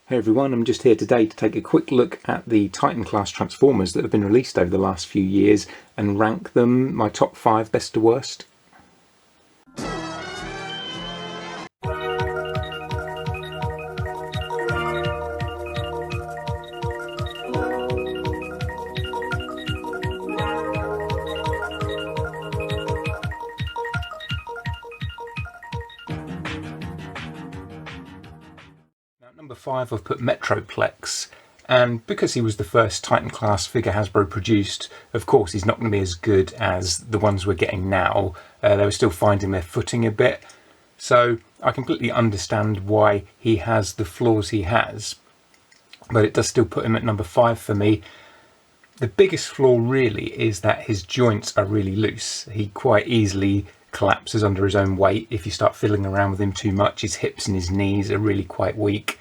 Hey everyone, I'm just here today to take a quick look at the Titan class Transformers that have been released over the last few years and rank them my top 5 best to worst. Number 5 I've put Metroplex, and because he was the first Titan class figure Hasbro produced, of course he's not going to be as good as the ones we're getting now. They were still finding their footing a bit, so I completely understand why he has the flaws he has, but it does still put him at number 5 for me. The biggest flaw really is that his joints are really loose. He quite easily collapses under his own weight if you start fiddling around with him too much. His hips and his knees are really quite weak.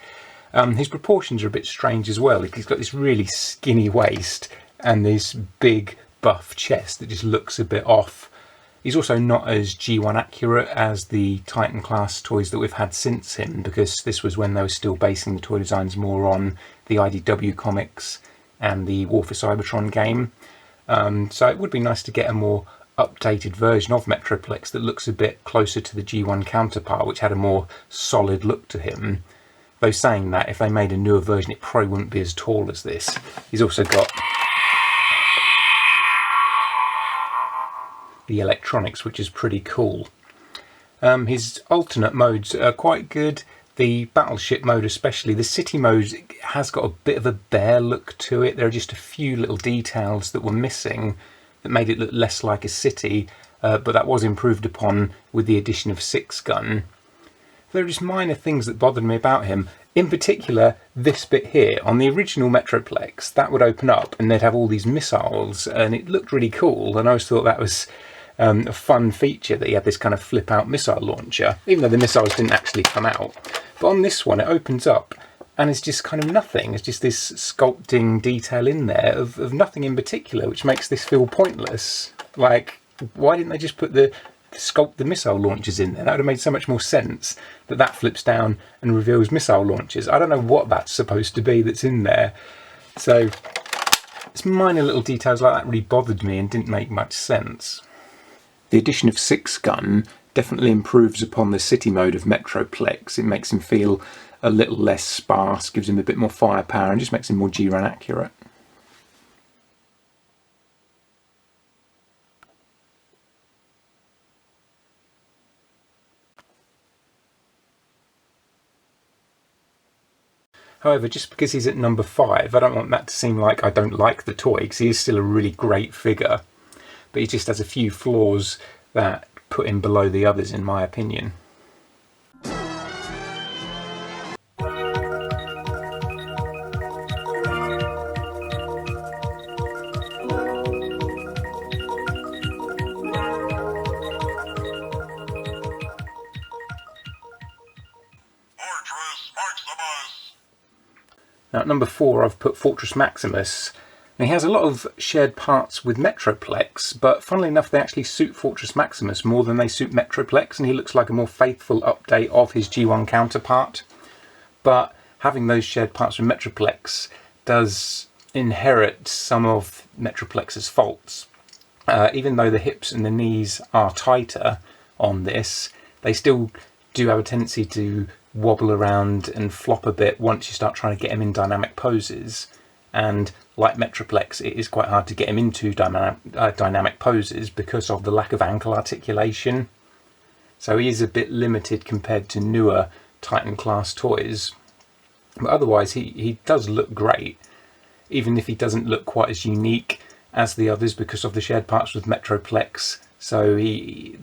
His proportions are a bit strange as well. He's got this really skinny waist and this big buff chest that just looks a bit off. He's also not as G1 accurate as the Titan class toys that we've had since him, because this was when they were still basing the toy designs more on the IDW comics and the War for Cybertron game. So it would be nice to get a more updated version of Metroplex that looks a bit closer to the G1 counterpart, which had a more solid look to him. Though saying that, if they made a newer version it probably wouldn't be as tall as this. He's also got the electronics, which is pretty cool. His alternate modes are quite good. The battleship mode especially. The city mode has got a bit of a bare look to it. There are just a few little details that were missing that made it look less like a city, but that was improved upon with the addition of 6-gun. There are just minor things that bothered me about him. In particular, this bit here. On the original Metroplex, that would open up and they'd have all these missiles, and it looked really cool, and I always thought that was a fun feature, that he had this kind of flip-out missile launcher, even though the missiles didn't actually come out. But on this one, it opens up and it's just kind of nothing. It's just this sculpting detail in there of nothing in particular, which makes this feel pointless. Like, why didn't they just put sculpt the missile launchers in there? That would have made so much more sense, that flips down and reveals missile launchers. I don't know what that's supposed to be that's in there. So it's minor little details like that really bothered me and didn't make much sense. The addition of 6-gun definitely improves upon the city mode of Metroplex. It makes him feel a little less sparse, gives him a bit more firepower, and just makes him more G-Ran accurate. However, just because he's at number 5, I don't want that to seem like I don't like the toy, because he is still a really great figure. But he just has a few flaws that put him below the others, in my opinion. Now at number 4 I've put Fortress Maximus. Now he has a lot of shared parts with Metroplex, but funnily enough they actually suit Fortress Maximus more than they suit Metroplex, and he looks like a more faithful update of his G1 counterpart. But having those shared parts with Metroplex does inherit some of Metroplex's faults. Even though the hips and the knees are tighter on this, they still do have a tendency to wobble around and flop a bit once you start trying to get him in dynamic poses. And like Metroplex, it is quite hard to get him into dynamic poses because of the lack of ankle articulation. So he is a bit limited compared to newer Titan class toys. But otherwise he does look great, even if he doesn't look quite as unique as the others because of the shared parts with Metroplex. So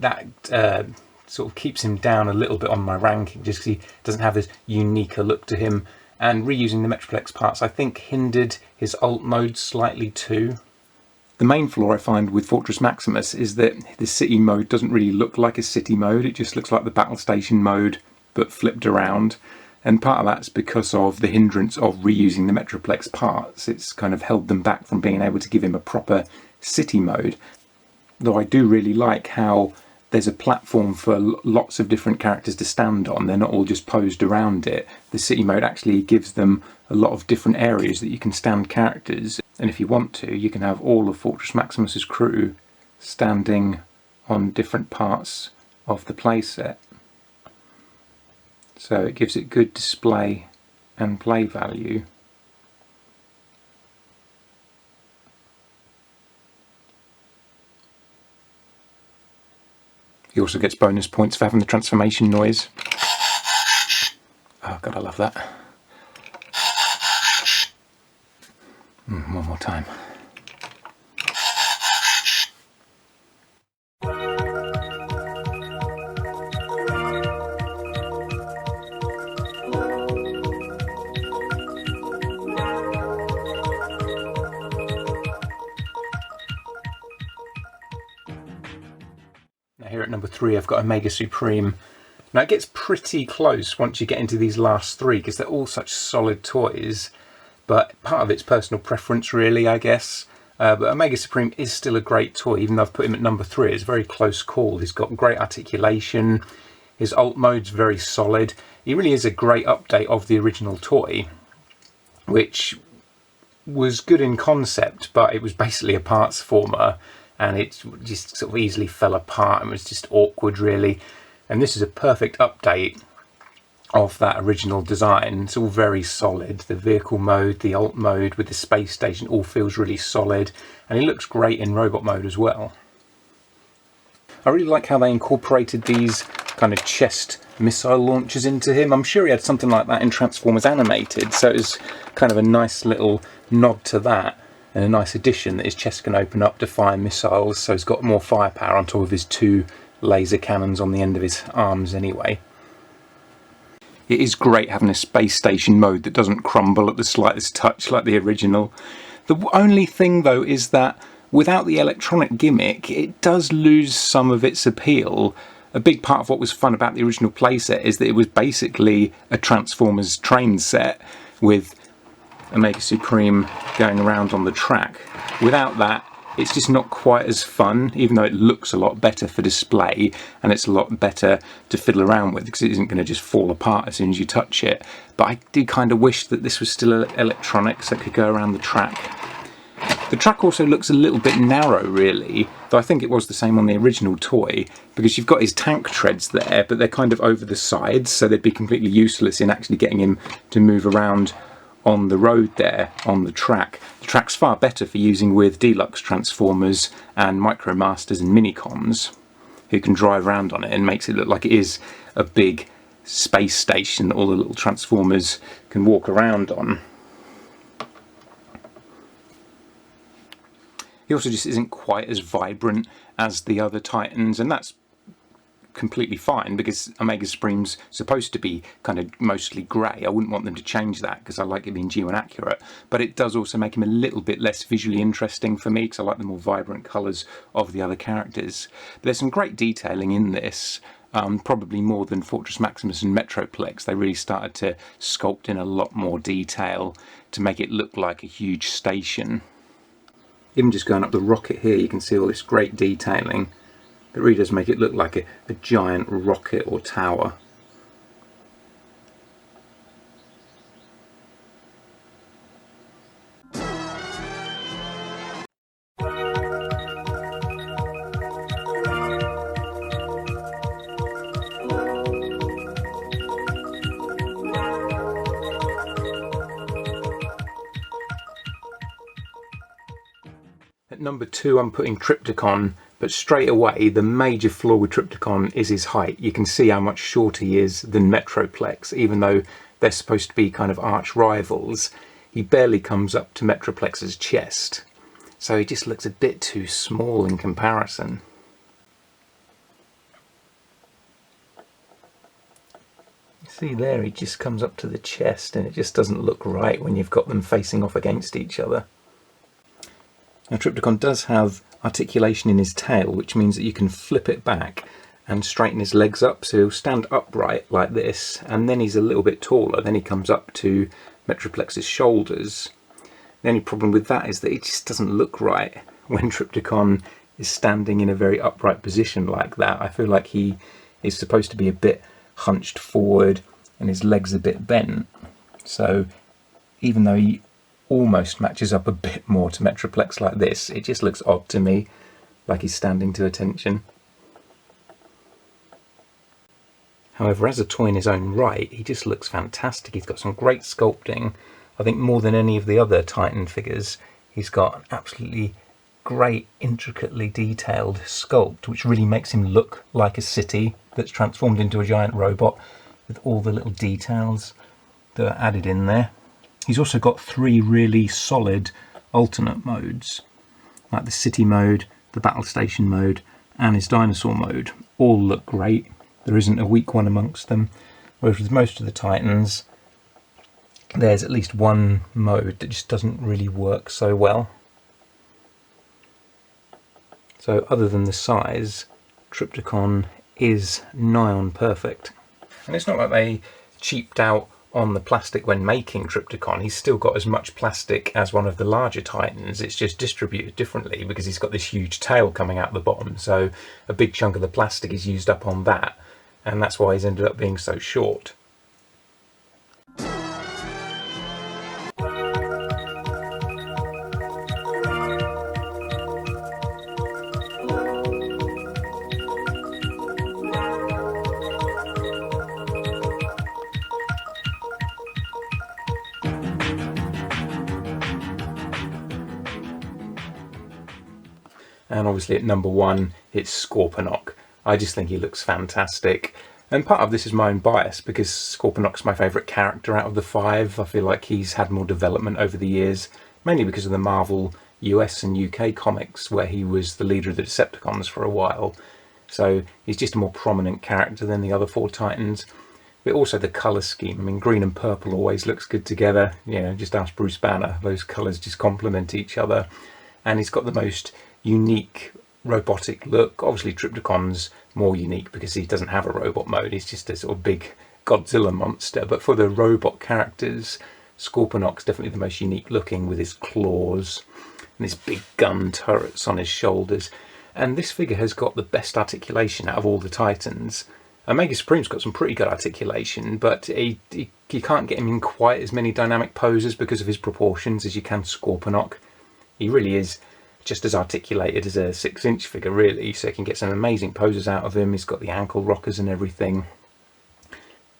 that sort of keeps him down a little bit on my ranking, just because he doesn't have this uniquer look to him. And reusing the Metroplex parts I think hindered his alt mode slightly too. The main flaw I find with Fortress Maximus is that the city mode doesn't really look like a city mode. It just looks like the battle station mode but flipped around. And part of that's because of the hindrance of reusing the Metroplex parts. It's kind of held them back from being able to give him a proper city mode. Though I do really like how there's a platform for lots of different characters to stand on. They're not all just posed around it. The city mode actually gives them a lot of different areas that you can stand characters. And if you want to, you can have all of Fortress Maximus's crew standing on different parts of the playset. So it gives it good display and play value. He also gets bonus points for having the transformation noise. Oh god, I love that. One more time. Now here at number 3 I've got Omega Supreme. Now it gets pretty close once you get into these last 3 because they're all such solid toys, but part of it's personal preference really, I guess. But Omega Supreme is still a great toy, even though I've put him at number 3. It's a very close call. He's got great articulation, his alt mode's very solid. He really is a great update of the original toy, which was good in concept, but it was basically a parts former, and it just sort of easily fell apart and was just awkward really. And this is a perfect update of that original design. It's all very solid. The vehicle mode, the alt mode with the space station all feels really solid, and he looks great in robot mode as well. I really like how they incorporated these kind of chest missile launchers into him. I'm sure he had something like that in Transformers Animated, so it was kind of a nice little nod to that, and a nice addition that his chest can open up to fire missiles, so he's got more firepower on top of his 2 laser cannons on the end of his arms anyway. It is great having a space station mode that doesn't crumble at the slightest touch like the original. The only thing though is that without the electronic gimmick it does lose some of its appeal. A big part of what was fun about the original playset is that it was basically a Transformers train set with Omega Supreme going around on the track. Without that, it's just not quite as fun, even though it looks a lot better for display and it's a lot better to fiddle around with because it isn't going to just fall apart as soon as you touch it. But I do kind of wish that this was still electronic so it could go around the track. The track also looks a little bit narrow really, though I think it was the same on the original toy, because you've got his tank treads there, but they're kind of over the sides, so they'd be completely useless in actually getting him to move around on the road there, on the track. The track's far better for using with deluxe Transformers and Micromasters and Minicons, who can drive around on it and makes it look like it is a big space station that all the little Transformers can walk around on. He also just isn't quite as vibrant as the other Titans, and that's completely fine because Omega Supreme's supposed to be kind of mostly grey. I wouldn't want them to change that because I like it being due and accurate, but it does also make him a little bit less visually interesting for me because I like the more vibrant colours of the other characters. But there's some great detailing in this, probably more than Fortress Maximus and Metroplex. They really started to sculpt in a lot more detail to make it look like a huge station. Even just going up the rocket here, you can see all this great detailing. It really does make it look like a giant rocket or tower. At number 2 I'm putting Trypticon, but straight away the major flaw with Trypticon is his height. You can see how much shorter he is than Metroplex, even though they're supposed to be kind of arch rivals. He barely comes up to Metroplex's chest, so he just looks a bit too small in comparison. See there, he just comes up to the chest and it just doesn't look right when you've got them facing off against each other. Now Trypticon does have articulation in his tail, which means that you can flip it back and straighten his legs up, so he'll stand upright like this, and then he's a little bit taller, then he comes up to Metroplex's shoulders. The only problem with that is that it just doesn't look right when Trypticon is standing in a very upright position like that. I feel like he is supposed to be a bit hunched forward and his legs a bit bent, so even though he almost matches up a bit more to Metroplex like this, it just looks odd to me, like he's standing to attention. However, as a toy in his own right, he just looks fantastic. He's got some great sculpting. I think more than any of the other Titan figures, he's got an absolutely great, intricately detailed sculpt, which really makes him look like a city that's transformed into a giant robot with all the little details that are added in there. He's also got 3 really solid alternate modes, like the city mode, the battle station mode, and his dinosaur mode. All look great. There isn't a weak one amongst them, whereas with most of the Titans, there's at least one mode that just doesn't really work so well. So other than the size, Trypticon is nigh on perfect. And it's not like they cheaped out on the plastic when making Trypticon. He's still got as much plastic as one of the larger Titans, it's just distributed differently because he's got this huge tail coming out the bottom, so a big chunk of the plastic is used up on that, and that's why he's ended up being so short. And obviously at number 1, it's Scorponok. I just think he looks fantastic. And part of this is my own bias, because Scorponok's my favourite character out of the 5. I feel like he's had more development over the years, mainly because of the Marvel US and UK comics, where he was the leader of the Decepticons for a while. So he's just a more prominent character than the other 4 Titans. But also the colour scheme. I mean, green and purple always looks good together. You know, just ask Bruce Banner. Those colours just complement each other. And he's got the most unique robotic look. Obviously Trypticon's more unique because he doesn't have a robot mode, he's just a sort of big Godzilla monster, but for the robot characters, Scorponok's definitely the most unique looking, with his claws and his big gun turrets on his shoulders. And this figure has got the best articulation out of all the Titans. Omega Supreme's got some pretty good articulation, but you can't get him in quite as many dynamic poses because of his proportions as you can Scorponok. He really is just as articulated as a 6-inch figure, really, so you can get some amazing poses out of him. He's got the ankle rockers and everything.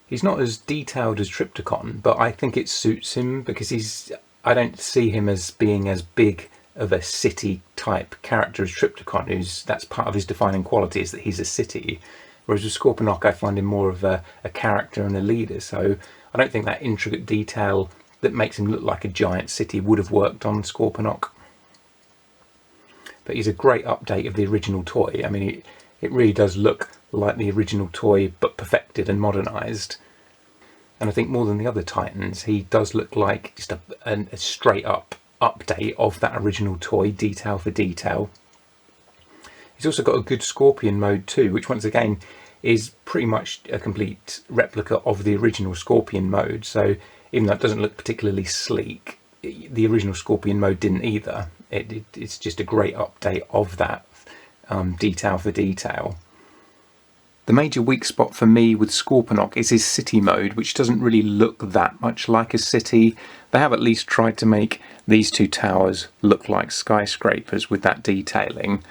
He's not as detailed as Trypticon, but I think it suits him because I don't see him as being as big of a city type character as Trypticon, that's part of his defining quality, is that he's a city. Whereas with Scorponok, I find him more of a character and a leader, so I don't think that intricate detail that makes him look like a giant city would have worked on Scorponok. But he's a great update of the original toy. I mean, it really does look like the original toy, but perfected and modernised. And I think more than the other Titans, he does look like just a straight up update of that original toy, detail for detail. He's also got a good Scorpion mode too, which once again is pretty much a complete replica of the original Scorpion mode. So even though it doesn't look particularly sleek, the original Scorpion mode didn't either. It's just a great update of that, detail for detail. The major weak spot for me with Scorponok is his city mode, which doesn't really look that much like a city. They have at least tried to make these 2 towers look like skyscrapers with that detailing,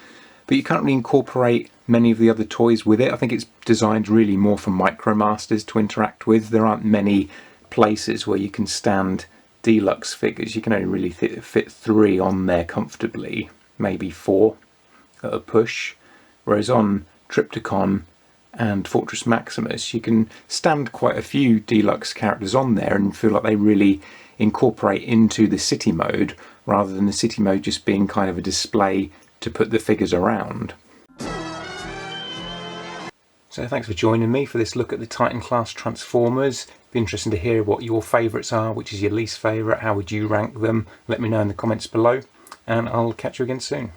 but you can't really incorporate many of the other toys with it. I think it's designed really more for Micromasters to interact with. There aren't many places where you can stand deluxe figures. You can only really fit 3 on there comfortably, maybe 4 at a push, whereas on Trypticon and Fortress Maximus you can stand quite a few deluxe characters on there and feel like they really incorporate into the city mode, rather than the city mode just being kind of a display to put the figures around. So thanks for joining me for this look at the Titan class Transformers. Be interesting to hear what your favourites are, which is your least favourite, how would you rank them? Let me know in the comments below, and I'll catch you again soon.